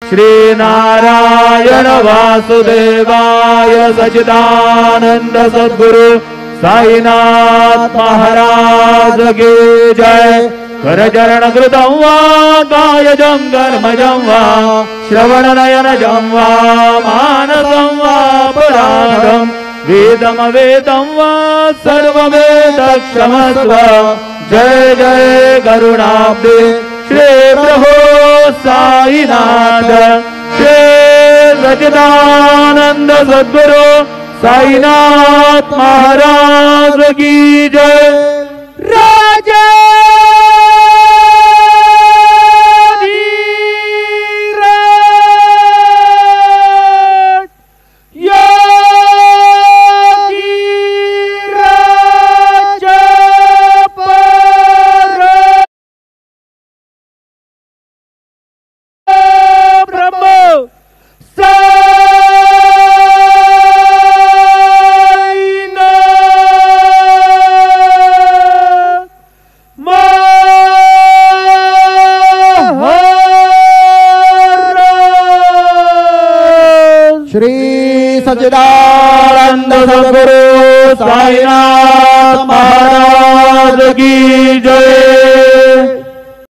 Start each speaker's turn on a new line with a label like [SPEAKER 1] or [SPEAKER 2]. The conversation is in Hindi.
[SPEAKER 1] श्री नारायण वासुदेवाय सच्चिदानंद सद्गुरु साईनाथ महाराज की जय। कर चरण कृतं वा कायजं कर्मजं वा श्रवणनयनजं वा मानसं वा पराधं वेदमवेदं वा सर्ववेदक्षमस्व। जय जय करुणाब्धे श्री प्रभो साईनाथ श्री सच्चिदानंद सद्गुरु साईनाथ महाराज की जय। राजा सच्चिदानंद सद्गुरु साईनाथ महाराज की जय।